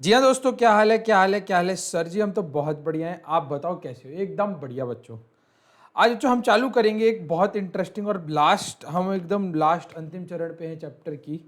जी हाँ दोस्तों, क्या हाल है, क्या हाल है, क्या हाल है सर जी। हम तो बहुत बढ़िया हैं। आप बताओ कैसे हो। एकदम बढ़िया बच्चों। आज जो हम चालू करेंगे एक बहुत इंटरेस्टिंग और लास्ट, हम एकदम लास्ट अंतिम चरण पे हैं चैप्टर की,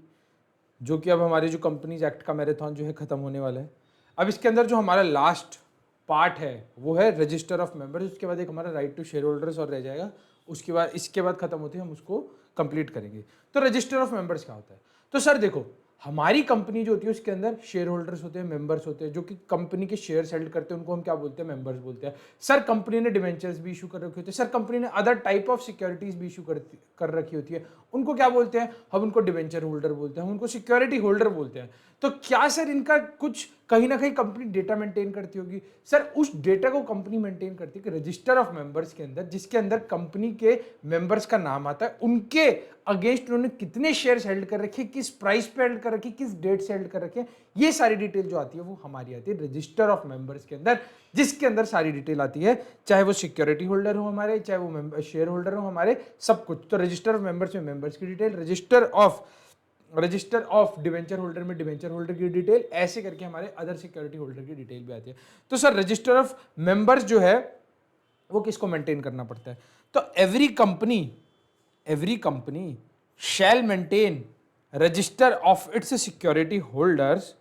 जो कि अब हमारे जो कंपनीज एक्ट का मैराथन जो है खत्म होने वाला है। अब इसके अंदर जो हमारा लास्ट पार्ट है वो है रजिस्टर ऑफ मेंबर्स। उसके बाद एक हमारा राइट टू शेयर होल्डर्स और रह जाएगा। उसके बाद इसके बाद खत्म होते हैं हम उसको कंप्लीट करेंगे। तो रजिस्टर ऑफ मेंबर्स क्या होता है। तो सर देखो, हमारी कंपनी जो होती है उसके अंदर शेयर होल्डर्स होते हैं, मेंबर्स होते हैं, जो कि कंपनी के शेयर हेल्ड करते हैं, उनको हम क्या बोलते हैं, मेंबर्स बोलते हैं। सर कंपनी ने डिवेंचर्स भी इशू कर रखे होते हैं, सर कंपनी ने अदर टाइप ऑफ सिक्योरिटीज भी इशू कर रखी होती है, उनको क्या बोलते हैं, हम उनको डिवेंचर होल्डर बोलते हैं, हम उनको सिक्योरिटी होल्डर बोलते हैं। तो क्या सर इनका कुछ कहीं ना कहीं कंपनी डेटा मेंटेन करती होगी। सर उस डेटा को कंपनी मेंटेन करती है कि रजिस्टर ऑफ मेंबर्स के अंदर, जिसके अंदर कंपनी के मेंबर्स का नाम आता है, उनके अगेंस्ट उन्होंने कितने शेयर्स हेल्ड कर रखे, किस प्राइस पे हेल्ड कर रखे, किस डेट से हेल्ड कर रखे, ये सारी डिटेल जो आती है वो हमारी आती है रजिस्टर ऑफ मेंबर्स के अंदर, जिसके अंदर सारी डिटेल आती है, चाहे वो सिक्योरिटी होल्डर हो हमारे, चाहे वो शेयर होल्डर हो हमारे, सब कुछ। तो रजिस्टर ऑफ मेंबर्स में मेंबर्स की detail, register of debenture holder में डिवेंचर होल्डर की डिटेल, ऐसे करके हमारे अदर सिक्योरिटी होल्डर की डिटेल भी आती है। तो सर रजिस्टर ऑफ मेंबर्स जो है वो किसको मेंटेन करना पड़ता है। तो every company shall maintain register of its security holders.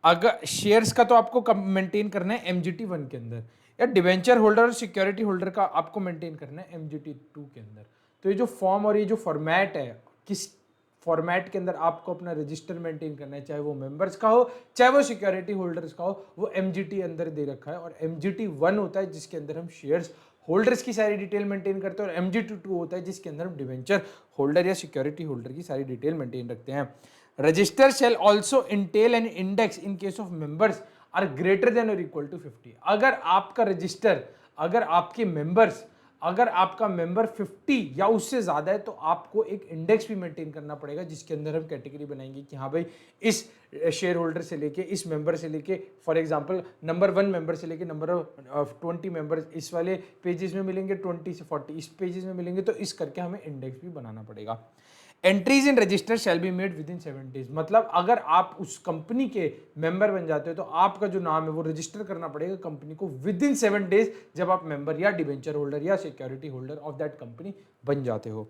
अगर शेयर्स का तो आपको मेंटेन करना है एमजीटी 1 के अंदर, या डिवेंचर होल्डर और सिक्योरिटी होल्डर का आपको मेंटेन करना है एमजीटी 2 के अंदर। तो ये जो फॉर्म और ये जो फॉर्मेट है, किस फॉर्मेट के अंदर आपको अपना रजिस्टर मेंटेन करना है, चाहे वो मेंबर्स का हो चाहे वो सिक्योरिटी होल्डर्स का हो, वो एमजीटी अंदर दे रखा है। और एमजीटी 1 होता है जिसके अंदर हम शेयर्स होल्डर्स की सारी डिटेल मेंटेन करते हैं, और एमजीटी 2 होता है जिसके अंदर हम डिवेंचर होल्डर या सिक्योरिटी होल्डर की सारी डिटेल मेंटेन रखते हैं। Register shall also entail an index in case of members are greater than or equal to 50। अगर आपका रजिस्टर, अगर आपके मेंबर्स, अगर आपका मेंबर 50 या उससे ज्यादा है, तो आपको एक इंडेक्स भी मेंटेन करना पड़ेगा, जिसके अंदर हम कैटेगरी बनाएंगे कि हाँ भाई, इस शेयर होल्डर से लेके, इस मेंबर से लेके, फॉर एग्जांपल नंबर 1 मेंबर से लेके नंबर 20 मेंबर्स इस वाले पेजेस में मिलेंगे, 20 से 40 इस पेजेस में मिलेंगे। तो इस करके हमें इंडेक्स भी बनाना पड़ेगा। Entries in register shall be made with in 7 days. मतलब अगर आप उस कंपनी के मेंबर बन जाते हो तो आपका जो नाम है वो रजिस्टर करना पड़ेगा कंपनी को विद इन 7 डेज, जब आप मेंबर या डिवेंचर होल्डर या security holder of that company बन जाते हो।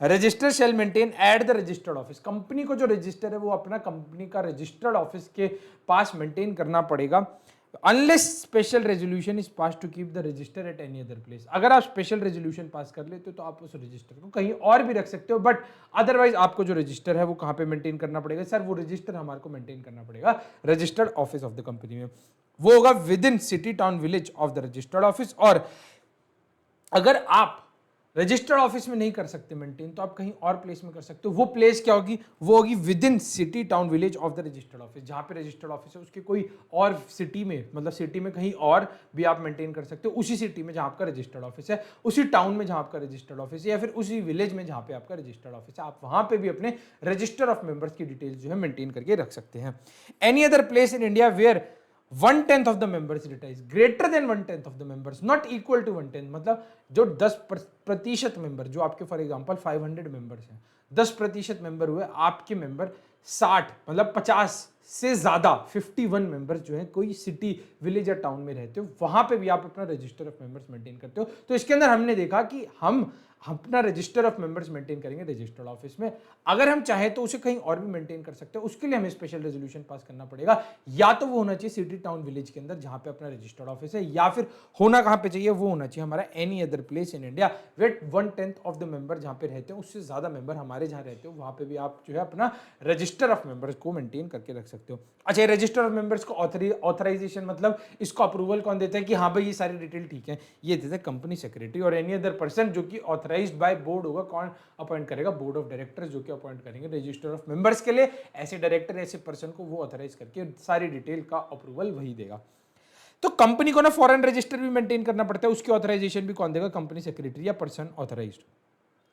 Register shall maintain at the registered office. Company को जो रजिस्टर है वो अपना कंपनी का रजिस्टर्ड ऑफिस के पास मेंटेन करना पड़ेगा, unless special resolution is pass to keep the register at any other place. अगर आप स्पेशल रेजोल्यूशन पास कर लेते हो तो आप उस रजिस्टर को कहीं और भी रख सकते हो, बट अदरवाइज आपको जो रजिस्टर है वो कहां पे मेंटेन करना पड़ेगा। सर वो रजिस्टर हमारे को मेंटेन करना पड़ेगा registered office of the company में। वो होगा with in city town village of the registered office. और अगर आप रजिस्टर्ड ऑफिस में नहीं कर सकते मेंटेन, तो आप कहीं और प्लेस में कर सकते हो। वो प्लेस क्या होगी, वो होगी with in city town village of the registered office. जहां पे रजिस्टर्ड ऑफिस है उसके कोई और सिटी में, मतलब सिटी में कहीं और भी आप मेंटेन कर सकते हो, उसी सिटी में जहां आपका रजिस्टर्ड ऑफिस है, उसी टाउन में जहां आपका रजिस्टर्ड ऑफिस है, या फिर उसी विलेज में जहां पे आपका रजिस्टर्ड ऑफिस है, आप वहां पे भी अपने रजिस्टर ऑफ मेंबर्स की डिटेल्स जो है मेंटेन करके रख सकते हैं। Any other place in India where 1/10 of the members data is greater than 1/10 of the members, not equal to 1/10। मतलब जो 10% मेंबर, जो आपके फॉर एग्जांपल 500 मेंबर्स हैं, 10% मेंबर हुए आपके मेंबर 60, मतलब 50 से ज्यादा 51 मेंबर्स जो हैं कोई सिटी विलेज या टाउन में रहते हो, वहां पे भी आप अपना रजिस्टर ऑफ मेंबर्स मेंटेन करते हो। तो इसके अंदर हमने देखा कि हम अपना रजिस्टर ऑफ मेंबर्स मेंटेन करेंगे रजिस्टर्ड ऑफिस में। अगर हम चाहें तो उसे कहीं और भी मेंटेन कर सकते हैं, उसके लिए हमें स्पेशल रेजोल्यूशन पास करना पड़ेगा। या तो वो होना चाहिए सिटी टाउन विलेज के अंदर जहां पे अपना रजिस्टर्ड ऑफिस है, या फिर होना कहां पे चाहिए, वो होना चाहिए हमारा any other place in India wet 1/10 of the member जहां पे रहते हैं, उससे ज्यादा मेंबर हमारे जहां रहते हो वहां पे भी आप जो है अपना रजिस्टर ऑफ मेंबर्स को मेंटेन करके रख सकते हो। अच्छा, रजिस्टर ऑफ मेंबर्स को ऑथराइजेशन, मतलब इसको अप्रूवल कौन देता है कि हाँ भाई ये सारी डिटेल ठीक है, ये देता है कंपनी सेक्रेटरी और एनी अदर पर्सन जो कि ऑथराइज्ड बाय बोर्ड होगा। कौन अपॉइंट करेगा, बोर्ड ऑफ डायरेक्टर्स, जो कि अपॉइंट करेंगे रजिस्टर ऑफ मेंबर्स के लिए। ऐसे डायरेक्टर, ऐसे पर्सन को वो ऑथराइज करके सारी डिटेल का अप्रूवल वही देगा। तो कंपनी को ना फॉरेन रजिस्टर भी मेंटेन करना पड़ता है, उसकी ऑथराइजेशन भी कौन देगा, कंपनी सेक्रेटरी या पर्सन ऑथराइज्ड।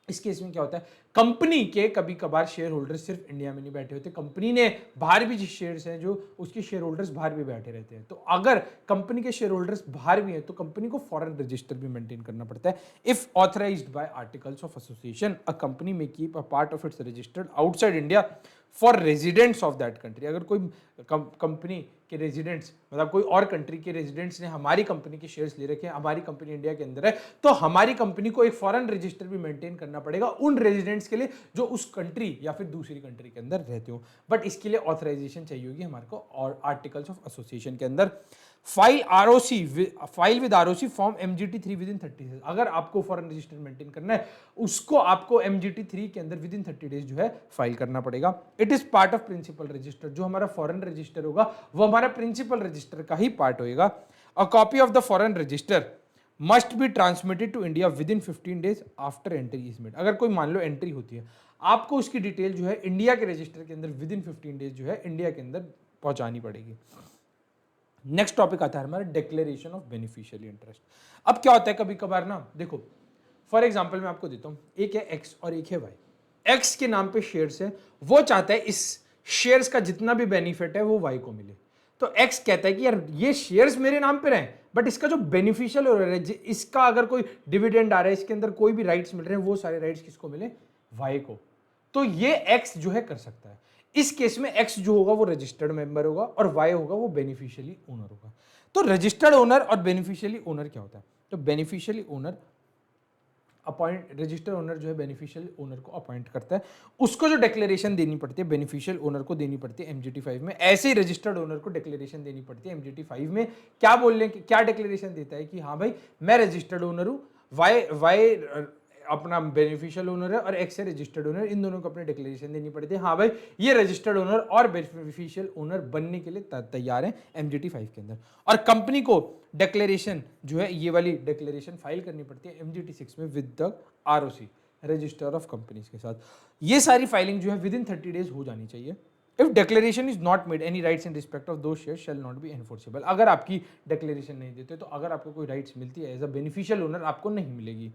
इस केस में क्या होता है, कंपनी के कभी कभार शेयर होल्डर्स सिर्फ इंडिया में नहीं बैठे होते, कंपनी ने बाहर भी जो शेयर्स हैं, जो उसके शेयर होल्डर्स बाहर भी बैठे रहते हैं। तो अगर कंपनी के शेयर होल्डर्स बाहर भी हैं तो कंपनी को फॉरेन रजिस्टर भी मेंटेन करना पड़ता है। If authorised by articles of association, a company may keep a part of its registered outside India for residents of that country. अगर कोई कंपनी के रेजिडेंट्स, मतलब कोई और कंट्री के रेजिडेंट्स ने हमारी कंपनी के शेयर्स ले रखे हैं, हमारी कंपनी इंडिया के अंदर है, तो हमारी कंपनी को एक फॉरेन रजिस्टर भी मेंटेन करना पड़ेगा उन रेजिडेंट्स के लिए जो उस कंट्री या फिर दूसरी कंट्री के अंदर रहते हो। बट इसके लिए ऑथराइजेशन चाहिए होगी हमारे को और आर्टिकल्स ऑफ एसोसिएशन के अंदर। File with ROC form MGT3 with in 30 days. अगर आपको फॉरेन रजिस्टर मेंटेन करना है, उसको आपको MGT3 के अंदर विद इन 30 डेज जो है फाइल करना पड़ेगा। It is part of principal register. जो हमारा फॉरेन रजिस्टर होगा वो हमारा प्रिंसिपल रजिस्टर का ही पार्ट होगा। A copy of the foreign register must be transmitted to India within 15 days after entry is made. अगर कोई मान लो एंट्री होती है, आपको उसकी डिटेल जो है इंडिया के रजिस्टर के अंदर विद इन 15 डेज जो है इंडिया के अंदर पहुंचानी पड़ेगी। नेक्स्ट टॉपिक आता है हमारा डिक्लेरेशन ऑफ बेनिफिशियरी इंटरेस्ट। अब क्या होता है कभी कभार ना, देखो फॉर एग्जांपल मैं आपको देता हूं, एक है एक्स और एक है वाई। एक्स के नाम पे शेयर्स है, वो चाहता है इस शेयर्स का जितना भी बेनिफिट है वो वाई को मिले। तो एक्स कहता है कि यार ये शेयर्स मेरे नाम पे रहे, बट इसका जो बेनिफिशियल हो रहा है, इसका अगर कोई डिविडेंड आ रहा है, इसके अंदर कोई भी राइट्स मिल रहे हैं, वो सारे राइट्स किसको मिले, वाई को। तो ये एक्स जो है कर सकता है। इस केस में एक्स जो होगा वो रजिस्टर्ड मेंबर होगा और वाई होगा वो बेनिफिशियली ओनर होगा। तो रजिस्टर्ड ओनर और बेनिफिशियली ओनर क्या होता है, तो बेनिफिशियली ओनर रजिस्टर्ड ओनर जो है बेनिफिशियल ओनर को अपॉइंट करता है, उसको जो डिक्लेरेशन देनी पड़ती है बेनिफिशियल ओनर को देनी पड़ती है MGT5 में। ऐसे ही रजिस्टर्ड ओनर को डिक्लेरेशन देनी पड़ती है MGT5 में। क्या बोलने की क्या डिक्लेरेशन देता है कि हाँ भाई मैं रजिस्टर्ड ओनर हूँ, वाई अपना बेनिफिशियल ओनर है और एक्स है रजिस्टर्ड ओनर, इन दोनों को अपने डिक्लेरेशन देनी पड़ती है, हाँ भाई ये रजिस्टर्ड ओनर और बेनिफिशियल ओनर बनने के लिए तैयार है MGT5 के अंदर। और कंपनी को डिक्लेरेशन जो है ये वाली डिक्लेरेशन फाइल करनी पड़ती है MGT6 में with the ROC, register of companies के साथ। ये सारी फाइलिंग जो है विद इन 30 डेज हो जानी चाहिए। If declaration is not made, any rights in respect of the share shall not be enforceable. अगर आपकी डिक्लेरेशन नहीं देते तो अगर आपको कोई राइट्स मिलती है एज अ बेनिफिशियल ओनर आपको नहीं मिलेगी।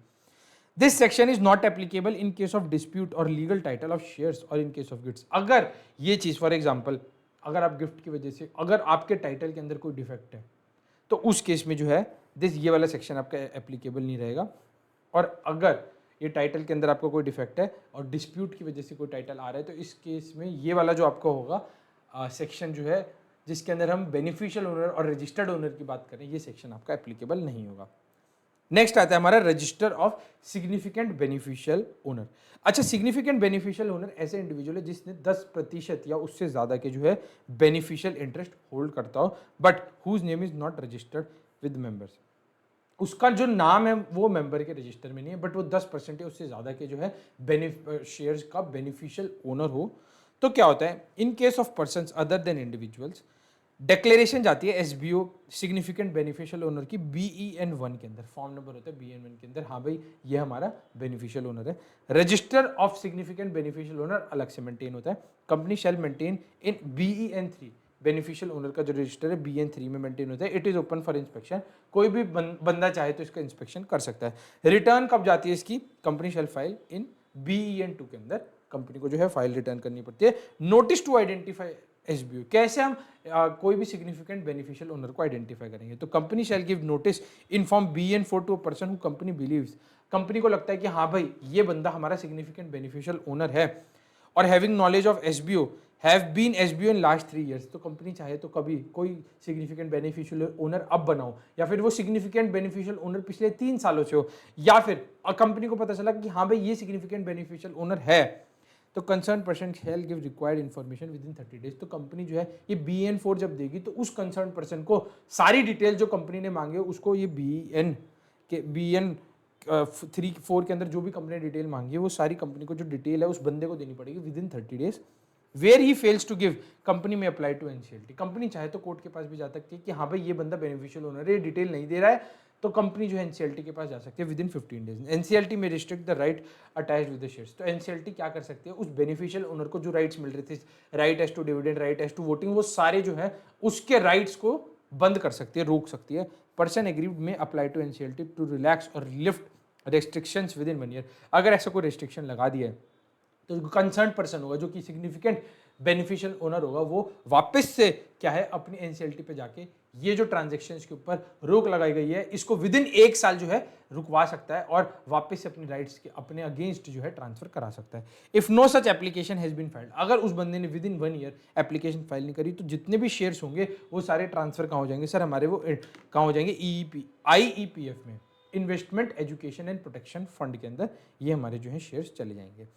This section is not applicable in case of dispute और लीगल टाइटल ऑफ शेयर्स और इन केस ऑफ गिफ्ट्स। अगर ये चीज फॉर एग्जांपल अगर आप गिफ्ट की वजह से अगर आपके टाइटल के अंदर कोई डिफेक्ट है तो उस केस में जो है ये वाला सेक्शन आपका एप्लीकेबल नहीं रहेगा। और अगर ये टाइटल के अंदर आपको कोई डिफेक्ट है और डिस्प्यूट की वजह से कोई टाइटल आ रहा है तो इस केस में ये वाला जो आपका होगा सेक्शन जो है जिसके अंदर हम बेनिफिशियल ओनर और रजिस्टर्ड ओनर की बात करें, ये सेक्शन आपका एप्लीकेबल नहीं होगा। नेक्स्ट आता है हमारा register of significant beneficial owner. अच्छा, सिग्निफिकेंट बेनिफिशियल ओनर ऐसे इंडिविजुअल है जिसने 10% या उससे ज्यादा के जो है बेनिफिशियल इंटरेस्ट होल्ड करता हो but whose name is not registered with members. उसका जो नाम है वो मेंबर के रजिस्टर में नहीं है बट वो 10% या उससे ज्यादा के जो है शेयर्स का बेनिफिशियल ओनर हो। तो क्या होता है इन case of persons other than individuals, declaration जाती है SBO सिग्निफिकेंट बेनिफिशियल ओनर की BEN1 के अंदर, फॉर्म नंबर होता है BEN1 के अंदर, हाँ भाई ये हमारा बेनिफिशियल ओनर है। Register of significant beneficial owner अलग से मेंटेन होता है। कंपनी शैल मेंटेन इन BEN3, बेनिफिशियल ओनर का जो रजिस्टर है BEN3 में मेंटेन होता है। It is open for inspection, कोई भी बंदा चाहे तो इसका इंस्पेक्शन कर सकता है। रिटर्न कब जाती है इसकी, company shall file in BEN2 के अंदर कंपनी को जो है फाइल रिटर्न करनी पड़ती है। नोटिस टू आइडेंटिफाई SBO, कैसे हम कोई भी सिग्निफिकेंट बेनिफिशियल ओनर को आइडेंटिफाई करेंगे, तो company shall give notice in form BEN4 to a person who company believes, company को लगता है कि हाँ भाई ये बंदा हमारा सिग्निफिकेंट बेनिफिशियल ओनर है और having knowledge of SBO have been SBO in last 3 years। तो कंपनी चाहे तो कभी कोई सिग्निफिकेंट बेनिफिशियल ओनर अब बनाओ या फिर वो सिग्निफिकेंट बेनिफिशियल ओनर पिछले 3 सालों से हो, या फिर कंपनी को पता चला कि हाँ भाई ये सिग्निफिकेंट बेनिफिशियल ओनर है तो concern person shall give required information with in 30 days. तो कंपनी जो है ये BEN4 जब देगी तो उस कंसर्न पर्सन को सारी डिटेल जो कंपनी ने मांगे उसको ये BEN3-4 के अंदर जो भी कंपनी डिटेल मांगी है वो सारी कंपनी को जो डिटेल है उस बंदे को देनी पड़ेगी within 30 days. Where he fails to give company may apply to NCLT। Company चाहे तो कोर्ट के पास भी जा सकती है कि हाँ भाई ये बंदा बेनिफिशियल ओनर है, डिटेल नहीं दे रहा है, तो कंपनी जो है NCLT के पास जा सकती है विद इन 15 डेज। NCLT में restrict the right attach with the shares. तो NCLT क्या कर सकती है, उस बेनिफिशियल ओनर को जो राइट्स मिल रहे थे, right as to dividend, right as to voting, वो सारे जो है उसके राइट्स को बंद कर सकती है, रोक सकती है। पर्सन एग्रीड में apply to NCLT to relax और lift restrictions within 1 year। अगर ऐसा कोई रेस्ट्रिक्शन लगा दिया है तो कंसर्न पर्सन होगा जो कि सिग्निफिकेंट बेनिफिशियल ओनर होगा वो वापस से क्या है अपनी NCLT पे जाके ये जो ट्रांजैक्शंस के ऊपर रोक लगाई गई है इसको विद इन 1 साल जो है रुकवा सकता है और वापस से अपनी राइट्स के अपने अगेंस्ट जो है ट्रांसफर करा सकता है। If no such application has been filed, अगर उस बंदे ने within 1 year application file नहीं करी तो जितने भी शेयर्स होंगे वो सारे ट्रांसफर कहाँ हो जाएंगे सर, हमारे वो कहाँ हो जाएंगे, IEPF में, investment education and protection fund के अंदर ये हमारे जो है शेयर्स चले जाएंगे।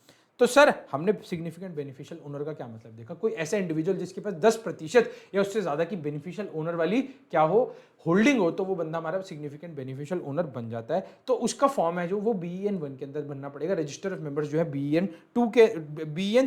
तो सर हमने सिग्निफिकेंट बेनिफिशियल ओनर का क्या मतलब देखा, कोई ऐसा इंडिविजुअल जिसके पास 10% या उससे ज्यादा की बेनिफिशियल ओनर वाली क्या हो, होल्डिंग हो, तो वो बंदा हमारा सिग्निफिकेंट बेनिफिशियल ओनर बन जाता है। तो उसका फॉर्म है जो वो BEN 1 के अंदर बनना पड़ेगा, रजिस्टर ऑफ मेंबर्स जो है BEN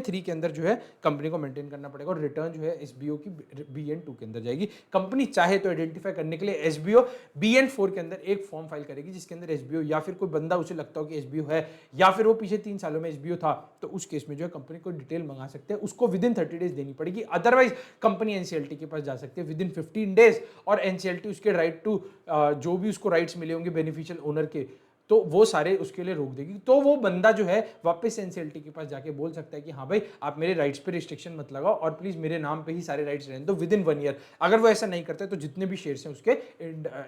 3 के अंदर जो है कंपनी को मेंटेन करना पड़ेगा और रिटर्न जो है SBO की BEN 2 के अंदर जाएगी। कंपनी चाहे तो आइडेंटिफाई करने के लिए SBO BEN 4 के अंदर एक फॉर्म फाइल करेगी जिसके अंदर SBO या फिर कोई बंदा उसे लगता हो कि SBO है या फिर वो पिछले 3 सालों में SBO था, तो उस केस में जो है कंपनी को डिटेल मंगा सकते हैं, उसको विद इन 30 डेज देनी पड़ेगी। अदरवाइज कंपनी NCLT के पास जा सकती है विद इन 15 डेज और NCLT उसके राइट टू जो भी उसको राइट्स मिले होंगे बेनिफिशियल ओनर के, तो वो सारे उसके लिए रोक देगी। तो वो बंदा जो है वापस NCLT के पास जाके बोल सकता है कि हाँ भाई आप मेरे राइट्स पे रिस्ट्रिक्शन मत लगाओ और प्लीज मेरे नाम पे ही सारे राइट्स रहने दो विद इन 1 ईयर। अगर वो ऐसा नहीं करता है तो जितने भी शेयर्स हैं उसके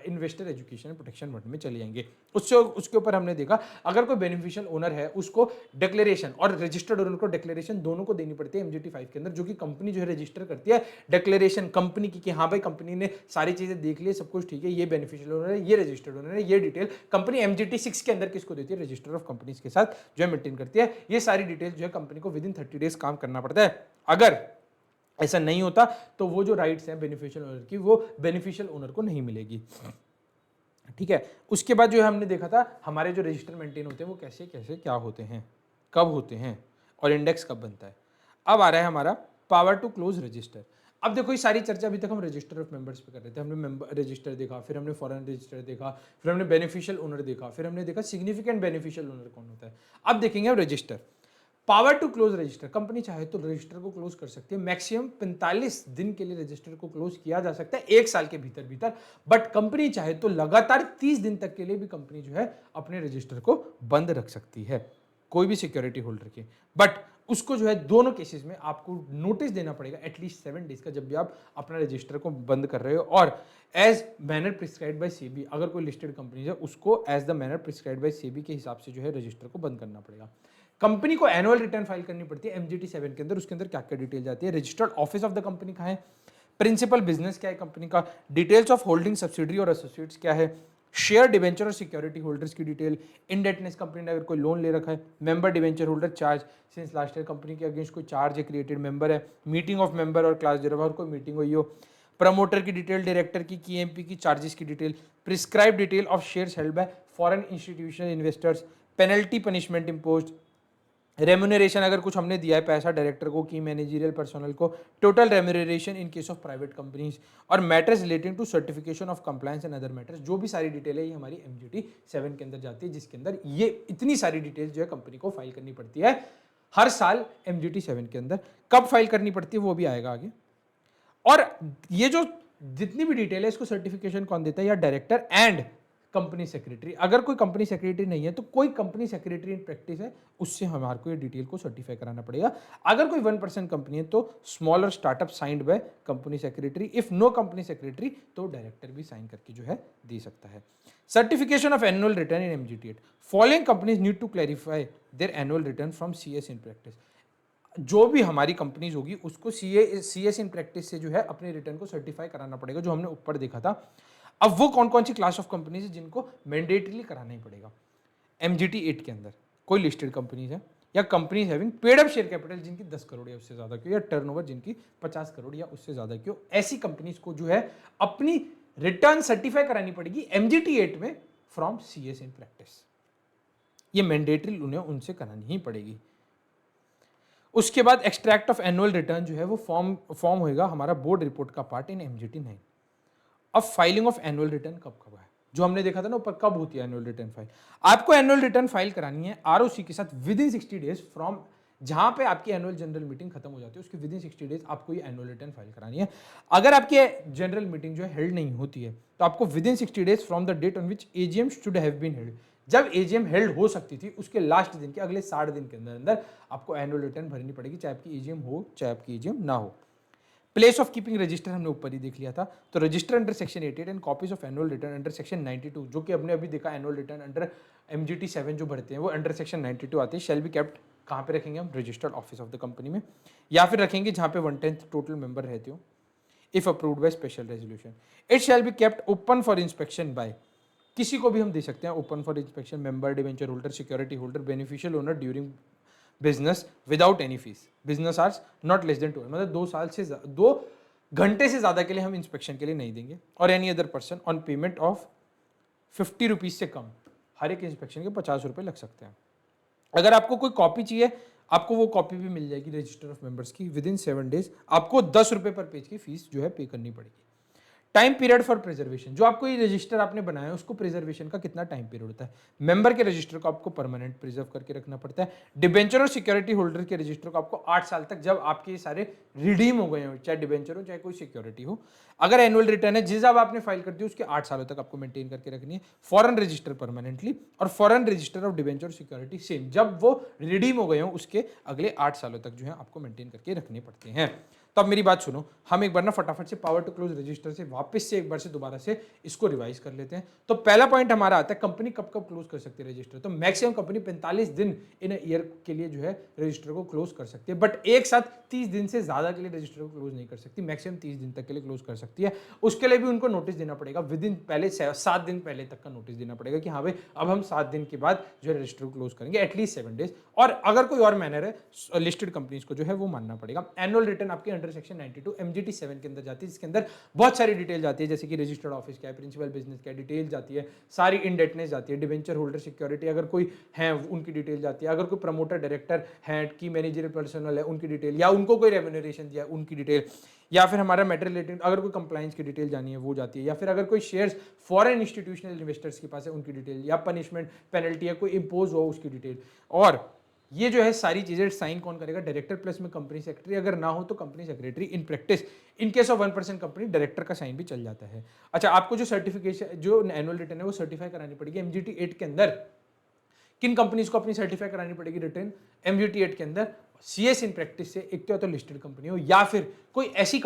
investor education and protection fund में चले जाएंगे। उसके ऊपर हमने देखा अगर कोई बेनिफिशियल ओनर है उसको डिक्लेरेशन और रजिस्टर्ड ओनर को डिक्लेरेशन दोनों को देनी पड़ती है MGT 5 के अंदर, जो कि कंपनी जो है रजिस्टर करती है डिक्लेरेशन कंपनी की कि हाँ भाई कंपनी ने सारी चीजें देख ली, सब कुछ ठीक है, ये बेनिफिशियल ओनर है, ये रजिस्टर्ड ओनर है, ये डिटेल कंपनी MGT 6 के अंदर किसको देती है, रजिस्टर ऑफ कंपनीज के साथ जो है मेंटेन करती है। ये सारी डिटेल जो है कंपनी को विद इन 30 डेज काम करना पड़ता है। अगर ऐसा नहीं होता तो वो जो राइट्स हैं बेनिफिशियल ओनर की वो बेनिफिशियल ओनर को नहीं मिलेगी। ठीक है, उसके बाद जो है हमने देखा था हमारे जो रजिस्टर मेंटेन होते हैं वो कैसे कैसे क्या होते हैं, कब होते हैं और इंडेक्स कब बनता है। अब आ रहा है हमारा पावर टू क्लोज रजिस्टर। अब देखो ये सारी चर्चा अभी तक हम रजिस्टर ऑफ मेंबर्स पे कर रहे थे, हमने मेंबर रजिस्टर देखा, फिर हमने फॉरेन रजिस्टर देखा, फिर हमने बेनिफिशियल ओनर देखा, फिर हमने देखा सिग्निफिकेंट बेनिफिशियल ओनर कौन होता है। अब देखेंगे हम register. Power to close register, company चाहे तो रजिस्टर को क्लोज कर सकती है, मैक्सिमम 45 दिन के लिए रजिस्टर को क्लोज किया जा सकता है 1 साल के भीतर भीतर, बट कंपनी चाहे तो लगातार 30 दिन तक के लिए भी कंपनी जो है अपने रजिस्टर को बंद रख सकती है कोई भी सिक्योरिटी होल्डर के। बट उसको जो है दोनों केसेस में आपको नोटिस देना पड़ेगा एटलीस्ट 7 डेज का, जब भी आप अपना रजिस्टर को बंद कर रहे हो, और as manner prescribe by SEBI, अगर कोई लिस्टेड कंपनी है उसको as the manner prescribe by SEBI के हिसाब से जो है रजिस्टर को बंद करना पड़ेगा। कंपनी को एनुअल रिटर्न फाइल करनी पड़ती है MGT 7 के अंदर, उसके अंदर क्या क्या डिटेल जाती है, registered office of the company कहाँ है, प्रिंसिपल बिजनेस क्या है कंपनी का, डिटेल्स ऑफ होल्डिंग सब्सिडरी और एसोसिएट्स क्या है, शेयर डिवेंचर और सिक्योरिटी होल्डर्स की डिटेल, इनडेटनेस कंपनी ने अगर कोई लोन ले रखा है, member debenture holder charge since last year company के अगेंस्ट कोई चार्ज है क्रिएटेड, मेंबर है, मीटिंग ऑफ मेंबर और क्लास 0 और कोई मीटिंग हुई हो, प्रमोटर की डिटेल, डायरेक्टर की KMP की चार्जेस की detail, prescribe detail of shares held by foreign institutional investors, penalty punishment imposed, remuneration अगर कुछ हमने दिया है पैसा डायरेक्टर को की मैनेजरियल पर्सनल को, total remuneration in case of private companies, और matters relating to certification of compliance and other matters, जो भी सारी डिटेल है ये हमारी MGT 7 के अंदर जाती है, जिसके अंदर ये इतनी सारी डिटेल जो है कंपनी को फाइल करनी पड़ती है हर साल MGT 7 के अंदर। कब फाइल करनी पड़ती है वो भी आएगा आगे। और ये जो जितनी भी डिटेल है इसको सर्टिफिकेशन कौन देता है, या डायरेक्टर एंड कंपनी सेक्रेटरी। अगर कोई कंपनी सेक्रेटरी नहीं है तो कोई कंपनी सेक्रेटरी इन प्रैक्टिस है उससे हमारे को ये डिटेल को सर्टिफाई कराना पड़ेगा। अगर कोई 1% कंपनी है तो smaller startup signed by company secretary, if no company secretary तो डायरेक्टर भी साइन करके जो है दे सकता है। Certification of annual return in MGT 8, following companies need to clarify their annual return from CS in practice. जो भी हमारी कंपनीज होगी उसको CS इन प्रैक्टिस से जो है अपने रिटर्न को सर्टिफाई कराना पड़ेगा, जो हमने ऊपर देखा था। अब वो कौन कौन सी क्लास ऑफ कंपनीज है जिनको मैंडेटरीली कराना ही पड़ेगा MGT 8 के अंदर, कोई लिस्टेड कंपनीज है या companies having paid up share capital जिनकी 10 करोड़ या उससे ज्यादा की, या टर्नओवर जिनकी 50 करोड़ या उससे ज्यादा की, ऐसी कंपनीज को जो है अपनी रिटर्न सर्टिफाई करानी पड़ेगी MGT 8 में फ्रॉम CS इन प्रैक्टिस। ये मैंडेटरी उन्हें उनसे करानी ही पड़ेगी। उसके बाद एक्सट्रैक्ट ऑफ एनुअल रिटर्न जो है वो फॉर्म होगा हमारा बोर्ड रिपोर्ट का पार्ट इन MGT 9। अब फाइलिंग ऑफ एनुअल रिटर्न कब कब है, जो हमने देखा था ना ऊपर, कब होती है एनुअल रिटर्न फाइल। आपको एनुअल रिटर्न फाइल करानी है ROC के साथ विद इन 60 डेज फ्रॉम जहां पे आपकी एनुअल जनरल मीटिंग खत्म हो जाती है उसके विद इन 60 डेज आपको ये एनुअल रिटर्न फाइल करानी है। अगर आपकी जनरल मीटिंग जो है हेल्ड नहीं होती है तो आपको within 60 days from the date on which AGM should have been held, जब AGM हेल्ड हो सकती थी उसके लास्ट दिन के अगले 60 दिन के अंदर अंदर आपको एनुअल रिटर्न भरनी पड़ेगी, चाहे आपकी AGM हो चाहे आपकी AGM ना हो। प्लेस ऑफ कीपिंग रजिस्टर हमने ऊपर ही देख लिया था, तो register under section 88 and copies of annual return under section 92, जो कि हमने अभी देखा एनुअल रिटर्न अंडर MGT 7 जो भरते हैं वो अंडर सेक्शन 92 आते हैं, शैल बी केप्ट कहाँ पे रखेंगे हम, registered office of the company में, या फिर रखेंगे जहाँ पे 1/10 टोटल मेंबर रहते हो, if approved by special resolution. It shall be kept open for inspection by, किसी को भी हम दे सकते हैं open for inspection, member, debenture holder, security holder, beneficial owner during business without any fees, business hours not less than 2, मतलब 2 साल से 2 घंटे से ज्यादा के लिए हम इंस्पेक्शन के लिए नहीं देंगे, और any other person on payment of 50 rupees से कम, हर एक इंस्पेक्शन के 50 रुपए लग सकते हैं। अगर आपको कोई कॉपी चाहिए, आपको वो कॉपी भी मिल जाएगी रजिस्टर ऑफ मेंबर्स की, विद इन 7 डेज आपको 10 रुपए पर पेज की फीस जो है पे करनी पड़ेगी। टाइम पीरियड फॉर प्रिजर्वेशन, जो आपको ये रजिस्टर आपने बनाया है उसको प्रिजर्वेशन का कितना टाइम पीरियड होता है, मेंबर के रजिस्टर को आपको परमानेंट प्रिजर्व करके रखना पड़ता है, डिबेंचर और सिक्योरिटी होल्डर के रजिस्टर को आपको 8 साल तक, जब आपके ये सारे रिडीम हो गए हो, चाहे डिबेंचर हो चाहे कोई सिक्योरिटी हो, अगर एनुअल रिटर्न है जिस जब आपने फाइल कर दी उसके 8 सालों तक आपको मेंटेन करके रखनी है, फॉरेन रजिस्टर परमानेंटली, और फॉरेन रजिस्टर ऑफ डिबेंचर और सिक्योरिटी सेम, जब वो रिडीम हो गए हो उसके अगले 8 सालों तक जो है आपको मेंटेन करके रखने पड़ते हैं। तो अब मेरी बात सुनो, हम एक बार ना फटाफट से पावर टू क्लोज रजिस्टर से वापस से एक बार से दोबारा से इसको रिवाइज कर लेते हैं। तो पहला पॉइंट हमारा आता है कंपनी कब कब क्लोज कर सकती है रजिस्टर, तो मैक्सिमम कंपनी 45 दिन इन ईयर के लिए जो है रजिस्टर को क्लोज कर सकती है, बट एक साथ 30 दिन से ज्यादा के लिए रजिस्टर को क्लोज नहीं कर सकती, मैक्सिमम 30 दिन तक के लिए क्लोज कर सकती है। उसके लिए भी उनको नोटिस देना पड़ेगा, विद इन पहले 7 दिन पहले तक का नोटिस देना पड़ेगा कि हाँ भाई अब हम 7 दिन के बाद जो है रजिस्टर को क्लोज करेंगे, एटलीस्ट 7 डेज। और अगर कोई और मैनर है लिस्टेड कंपनीज को जो है वो मानना पड़ेगा। एनुअल रिटर्न आपके अंडर सेक्शन 92 MGT 7 के अंदर जाती है, जिसके अंदर बहुत सारी डिटेल जाती है, जैसे कि रजिस्टर्ड ऑफिस क्या है, प्रिंसिपल बिजनेस क्या है, डिटेल जाती है, सारी इंडेटनेस जाती है, डिवेंचर होल्डर सिक्योरिटी अगर कोई है उनकी डिटेल जाती है, अगर कोई प्रमोटर डायरेक्टर है की मैनेजर पर्सनल है उनकी डिटेल, या उनको कोई रेम्यूनरेशन दिया उनकी डिटेल, या फिर हमारा मैटर रिलेटेड अगर कोई कंप्लाइंस की डिटेल जानी है वो जाती है, या फिर अगर कोई शेयर्स फॉरेन इंस्टीट्यूशनल इन्वेस्टर्स के पास है उनकी डिटेल, या पनिशमेंट पेनल्टी या कोई इंपोज हो उसकी डिटेल। और ये जो है सारी चीजें साइन कौन करेगा, डायरेक्टर प्लस में कंपनी सेक्रेटरी, अगर ना हो तो company secretary, in practice in case of 1% company director का साइन भी चल जाता है। अच्छा, आपको जो सर्टिफिकेशन जो एनुअल रिटर्न है वो सर्टिफाई करानी पड़ेगी MGT 8 के अंदर। किन कंपनीज को अपनी सर्टिफाई करानी पड़ेगी रिटर्न MGT 8 के अंदर, CS इन प्रैक्टिस से, एक तो लिस्टेड कंपनी हो या फिर कोई ऐसी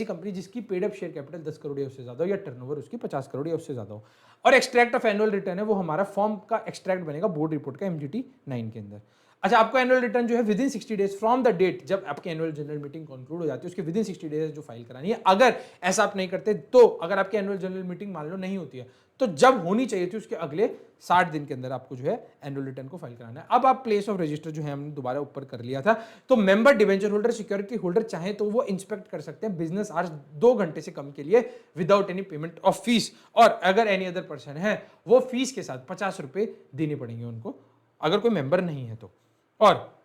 कंपनी जिसकी paid up share capital 10 crore या उससे ज्यादा हो, या टर्नओवर उसकी 50 करोड़ या उससे ज्यादा हो। और एक्सट्रैक्ट ऑफ एनुअल रिटर्न है वो हमारा फॉर्म का एक्सट्रैक्ट बनेगा बोर्ड रिपोर्ट का MGT 9 के अंदर। अच्छा, आपको एनुअल रिटर्न जो है within 60 days from the date जब आपकी एनुअल जनरल मीटिंग कंक्लूड हो जाती है उसके विद इन 60 डेज जो फाइल करानी है। अगर ऐसा आप नहीं करते तो अगर आपकी एनुअल जनरल मीटिंग मान लो नहीं होती है तो जब होनी चाहिए थी उसके अगले 60 दिन के अंदर आपको जो है एनुअल रिटर्न को फाइल कराना है। अब आप प्लेस ऑफ रजिस्टर जो है हमने दोबारा ऊपर कर लिया था, तो member, debenture holder, security holder चाहे तो वो इंस्पेक्ट कर सकते हैं बिजनेस आवर्स 2 घंटे से कम के लिए without any payment of fees, और अगर एनी अदर पर्सन है वो फीस के साथ 50 रुपए देने पड़ेंगे उनको अगर कोई मेंबर नहीं है तो। और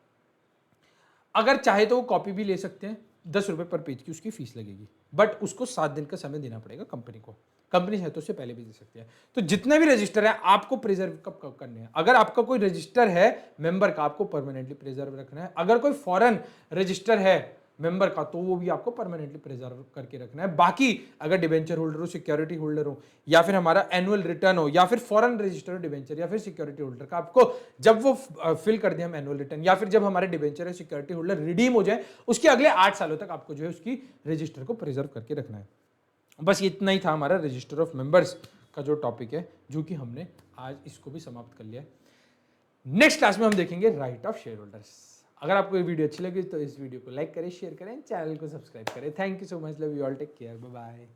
अगर चाहे तो वो कॉपी भी ले सकते हैं, 10 रुपए पर पेज की उसकी फीस लगेगी, बट उसको 7 दिन का समय देना पड़ेगा कंपनी को। कंपनी है तो उससे पहले भी दे सकती है। तो जितने भी रजिस्टर है आपको प्रिजर्व कब कब करने हैं। अगर आपका कोई रजिस्टर है मेंबर का आपको परमानेंटली प्रिजर्व रखना है, अगर कोई फॉरेन रजिस्टर है मेंबर का तो वो भी आपको परमानेंटली प्रिजर्व करके रखना है। बाकी अगर डिवेंचर होल्डर हो, सिक्योरिटी होल्डर हो, या फिर हमारा एनुअल रिटर्न हो, या फिर फॉरेन रजिस्टर डिवेंचर या फिर सिक्योरिटी होल्डर का, आपको जब वो फिल कर दिया हम एनुअल रिटर्न या फिर जब हमारे डिवेंचर या सिक्योरिटी होल्डर रिडीम हो जाए उसके अगले 8 सालों तक आपको जो है उसकी रजिस्टर को प्रिजर्व करके रखना है। बस इतना ही था हमारा रजिस्टर ऑफ मेंबर्स का जो टॉपिक है, जो कि हमने आज इसको भी समाप्त कर लिया है। नेक्स्ट क्लास में हम देखेंगे राइट ऑफ शेयर होल्डर्स। अगर आपको ये वीडियो अच्छी लगी तो इस वीडियो को लाइक करें, शेयर करें, चैनल को सब्सक्राइब करें। Thank you so much, love you all, take care, bye bye.